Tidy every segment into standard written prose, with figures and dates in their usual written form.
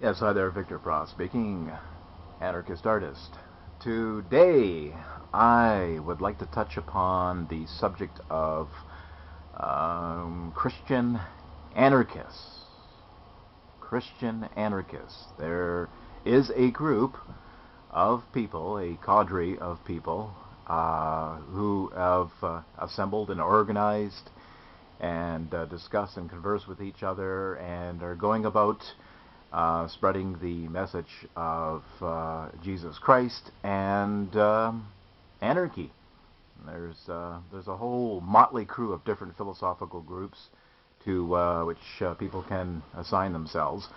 Yes, hi there, Victor Pross speaking, anarchist artist. Today, I would like to touch upon the subject of Christian anarchists. Christian anarchists. There is a group of people, a cadre of people, who have assembled and organized and discuss and converse with each other and are going about spreading the message of Jesus Christ and anarchy. There's a whole motley crew of different philosophical groups to which people can assign themselves.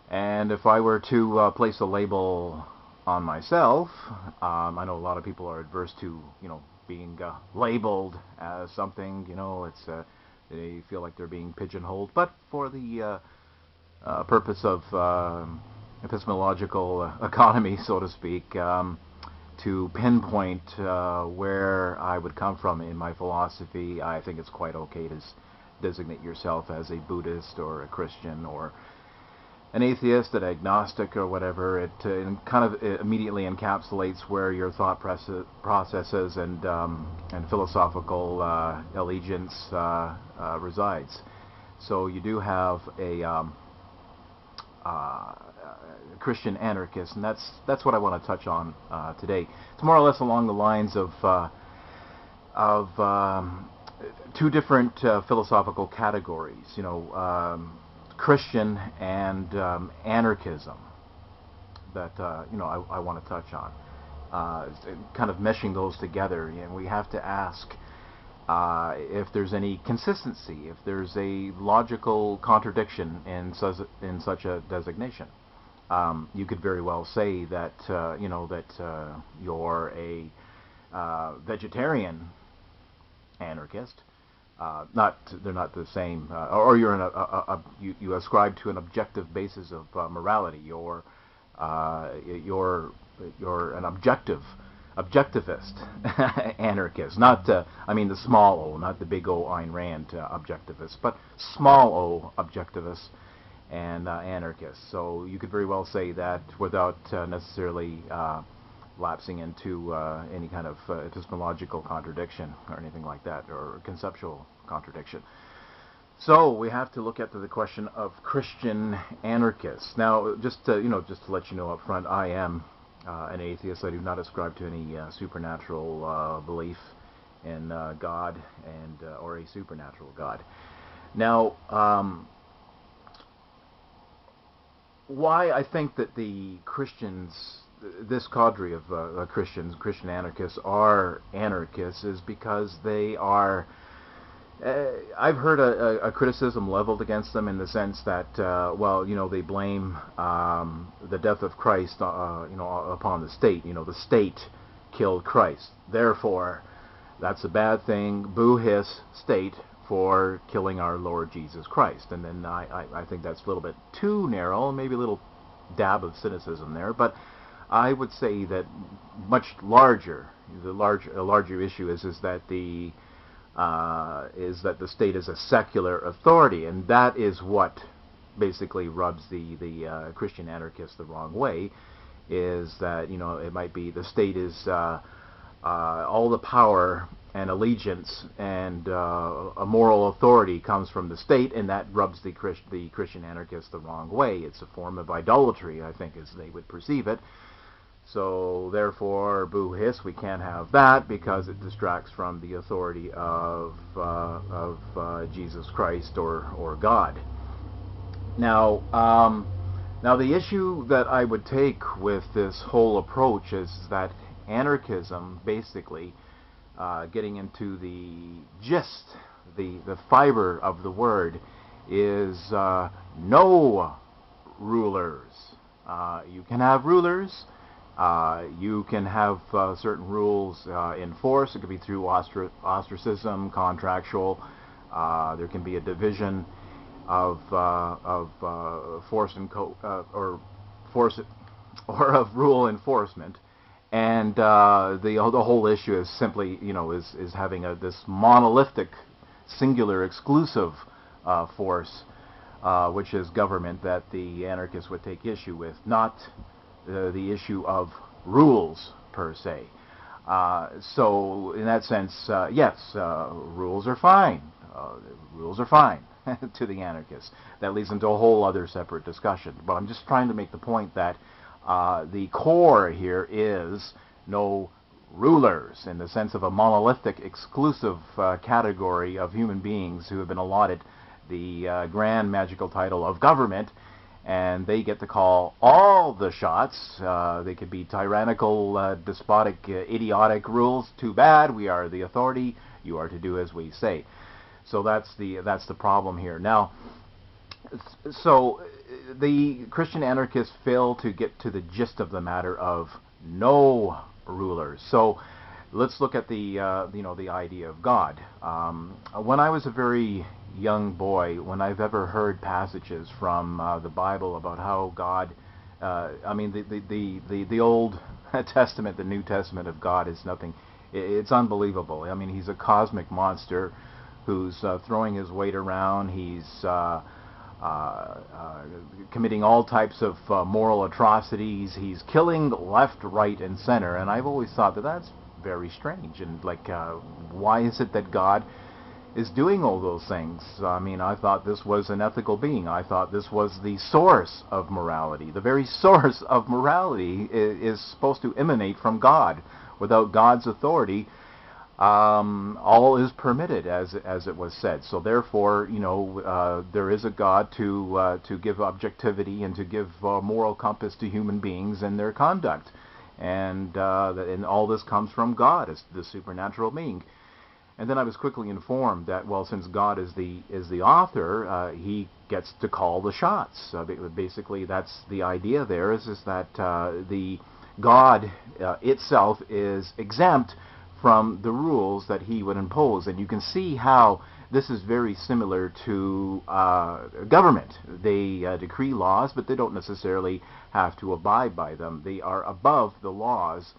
And if I were to place a label on myself, I know a lot of people are adverse to being labeled as something. It's they feel like they're being pigeonholed. But for the purpose of epistemological economy, so to speak, to pinpoint where I would come from in my philosophy, I think it's quite okay to designate yourself as a Buddhist or a Christian or an atheist, an agnostic, or whatever. It kind of immediately encapsulates where your thought processes and philosophical allegiance resides. So you do have a Christian anarchist, and that's what I want to touch on today. It's more or less along the lines of two different philosophical categories. Christian and anarchism. That I want to touch on. Kind of meshing those together, and we have to ask if there's any consistency, if there's a logical contradiction in such a designation. You could very well say that you're a vegetarian anarchist. They're not the same. Or you're you ascribe to an objective basis of morality. You're an objectivist anarchist, not the small O, not the big O Ayn Rand objectivist, but small O objectivist and anarchist. So you could very well say that without necessarily lapsing into any kind of epistemological contradiction or anything like that, or conceptual contradiction. So we have to look at the question of Christian anarchists. Now, just to let you know up front, I am an atheist. I do not ascribe to any supernatural belief in God and or a supernatural God. Now, why I think that the Christians, this cadre of Christian anarchists, are anarchists is because they are. I've heard a criticism leveled against them in the sense that, they blame the death of Christ, upon the state. The state killed Christ. Therefore, that's a bad thing. Boo hiss, state, for killing our Lord Jesus Christ. And then I think that's a little bit too narrow, maybe a little dab of cynicism there, but I would say that much larger, a larger issue is that the state is a secular authority, and that is what basically rubs the Christian anarchists the wrong way. Is that it might be the state is all the power and allegiance and a moral authority comes from the state, and that rubs the Christian anarchists the wrong way. It's a form of idolatry, I think, as they would perceive it. So therefore, boo hiss, we can't have that because it distracts from the authority of Jesus Christ or God. Now, the issue that I would take with this whole approach is that anarchism, basically, getting into the gist, the fiber of the word, is no rulers. You can have rulers. You can have certain rules enforced. It could be through ostracism, contractual. There can be a division of force and or of rule enforcement, and the whole issue is simply is having this monolithic, singular, exclusive force which is government, that the anarchists would take issue with, not the issue of rules per se. So in that sense, yes, rules are fine. Rules are fine to the anarchists. That leads into a whole other separate discussion. But I'm just trying to make the point that the core here is no rulers, in the sense of a monolithic, exclusive category of human beings who have been allotted the grand magical title of government, and they get to call all the shots. They could be tyrannical, despotic, idiotic rules. Too bad, we are the authority. You are to do as we say. So that's the problem here. Now, so the Christian anarchists fail to get to the gist of the matter of no rulers. So let's look at the the idea of God. When I was a very young boy, when I've ever heard passages from the Bible about how God, I mean the Old Testament, the New Testament of God is nothing. It's unbelievable. I mean, he's a cosmic monster who's throwing his weight around. He's committing all types of moral atrocities. He's killing left, right, and center. And I've always thought that that's very strange. And like, why is it that God is doing all those things? I mean, I thought this was an ethical being. I thought this was the source of morality. The very source of morality is supposed to emanate from God. Without God's authority, all is permitted, as it was said. So therefore, there is a God to give objectivity and to give moral compass to human beings and their conduct, and all this comes from God, as the supernatural being. And then I was quickly informed that, well, since God is the author, he gets to call the shots. Basically, that's the idea. There is that the God itself is exempt from the rules that he would impose. And you can see how this is very similar to government. They decree laws, but they don't necessarily have to abide by them. They are above the laws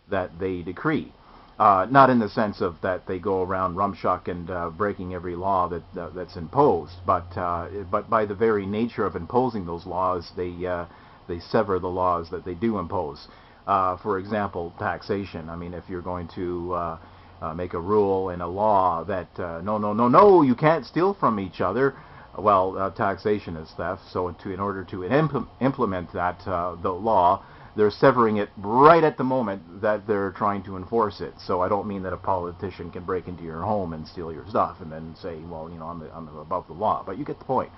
that they decree. Not in the sense of that they go around rumshuck and breaking every law that's imposed, but by the very nature of imposing those laws, they sever the laws that they do impose. For example, taxation. I mean, if you're going to make a rule in a law that no, you can't steal from each other, well, taxation is theft. So in order to implement that the law, they're severing it right at the moment that they're trying to enforce it. So I don't mean that a politician can break into your home and steal your stuff and then say, well, I'm above the law. But you get the point.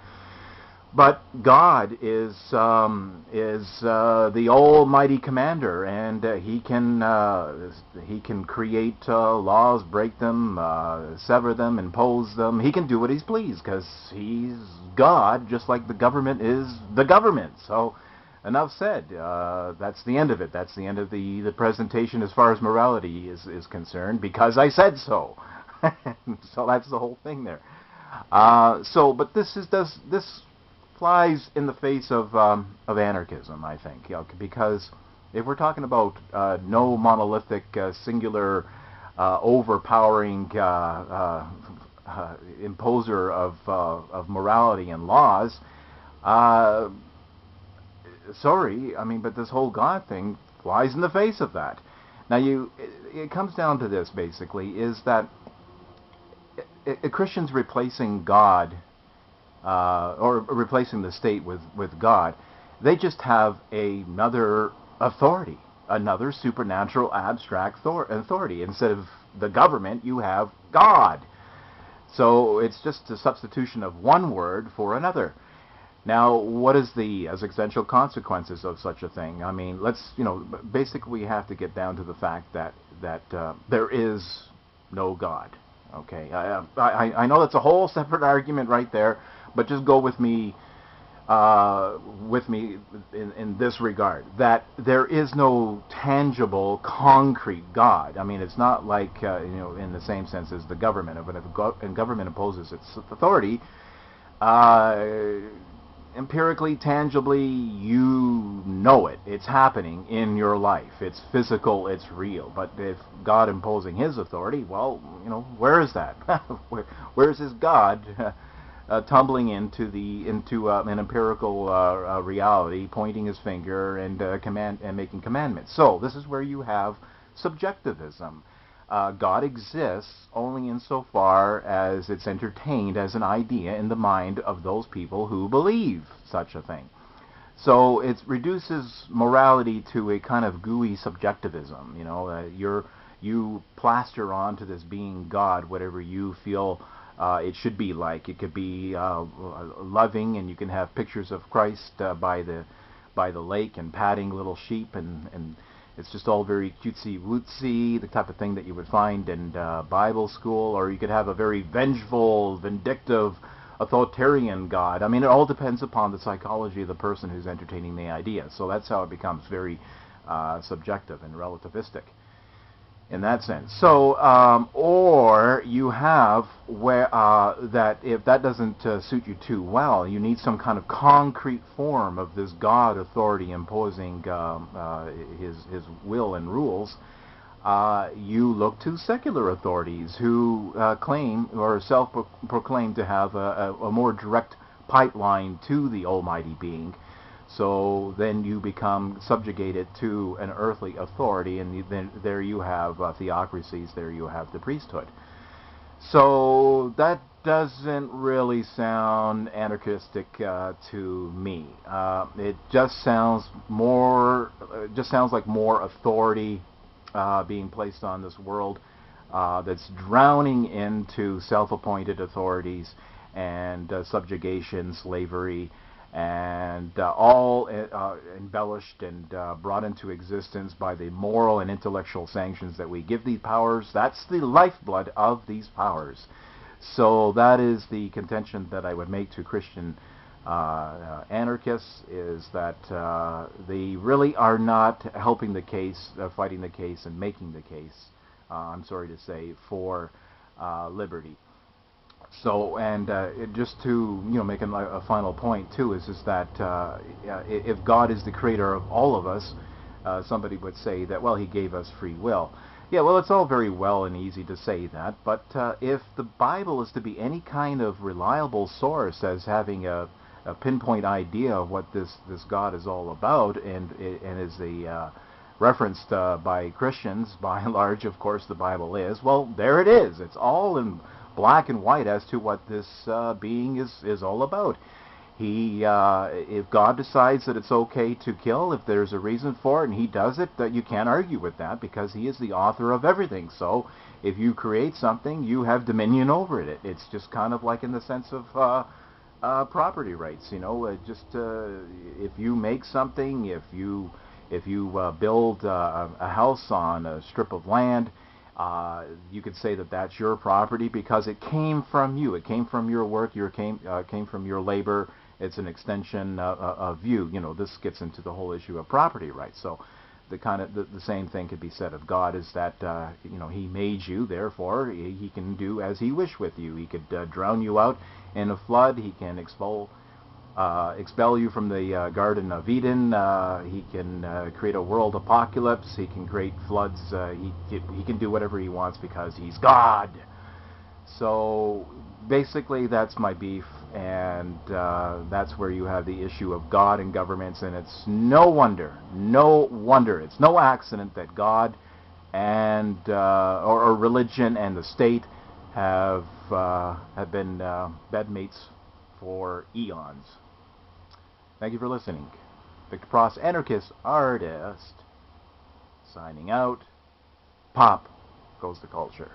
But God is the Almighty Commander, and he can create laws, break them, sever them, impose them. He can do what he's pleased because he's God, just like the government is the government. So enough said. That's the end of it. That's the end of the presentation as far as morality is concerned, because I said so. So that's the whole thing there. But this flies in the face of anarchism, I think, because if we're talking about no monolithic, singular, overpowering imposer of morality and laws, sorry, I mean, but this whole God thing flies in the face of that. Now, it comes down to this, basically, is that Christians replacing God, or replacing the state with God, they just have another authority, another supernatural abstract authority. Instead of the government, you have God. So it's just a substitution of one word for another. Now, what is the existential consequences of such a thing? I mean, basically we have to get down to the fact that there is no God. Okay, I know that's a whole separate argument right there, but just go with me in this regard, that there is no tangible, concrete God. I mean, it's not like in the same sense as the government. If government imposes its authority, empirically, tangibly, you know it. It's happening in your life. It's physical. It's real. But if God imposing his authority, well, where is that? Where is his God tumbling into an empirical reality, pointing his finger and making commandments. So this is where you have subjectivism. God exists only insofar as it's entertained as an idea in the mind of those people who believe such a thing. So it reduces morality to a kind of gooey subjectivism. You plaster onto this being God whatever you feel it should be like. It could be loving, and you can have pictures of Christ by the lake and patting little sheep, and it's just all very cutesy-wootsy, the type of thing that you would find in Bible school. Or you could have a very vengeful, vindictive, authoritarian God. I mean, it all depends upon the psychology of the person who's entertaining the idea. So that's how it becomes very subjective and relativistic in that sense. So, or you have where that if that doesn't suit you too well, you need some kind of concrete form of this God authority imposing his will and rules. You look to secular authorities who claim or self-proclaim to have a more direct pipeline to the Almighty Being. So then you become subjugated to an earthly authority, and then there you have theocracies, there you have the priesthood. So that doesn't really sound anarchistic to me. It just sounds like more authority being placed on this world that's drowning into self-appointed authorities and subjugation, slavery, and all embellished and brought into existence by the moral and intellectual sanctions that we give these powers. That's the lifeblood of these powers. So that is the contention that I would make to Christian anarchists, is that they really are not helping the case, fighting the case, and making the case, I'm sorry to say, for liberty. So, and just to make a final point too, is that if God is the creator of all of us, somebody would say that, well, he gave us free will. Yeah, well, it's all very well and easy to say that, but if the Bible is to be any kind of reliable source as having a pinpoint idea of what this God is all about, and is referenced by Christians, by and large, of course, the Bible is, well, there it is. It's all in black and white as to what this being is all about. If God decides that it's okay to kill, if there's a reason for it, and he does it, that you can't argue with that, because he is the author of everything. So if you create something, you have dominion over it. It's just kind of like in the sense of property rights. If you make something, if you build a house on a strip of land, you could say that that's your property because it came from you. It came from your work. Came from your labor. It's an extension of you. This gets into the whole issue of property rights. So the same thing could be said of God, is that he made you, therefore he can do as he wish with you. He could drown you out in a flood. He can expel you from the Garden of Eden. He can create a world apocalypse. He can create floods. He can do whatever he wants because he's God. So basically that's my beef, and that's where you have the issue of God and governments, and it's no wonder, it's no accident that God and or religion and the state have been bedmates for eons. Thank you for listening. Victor Pross, anarchist artist, signing out. Pop goes the culture.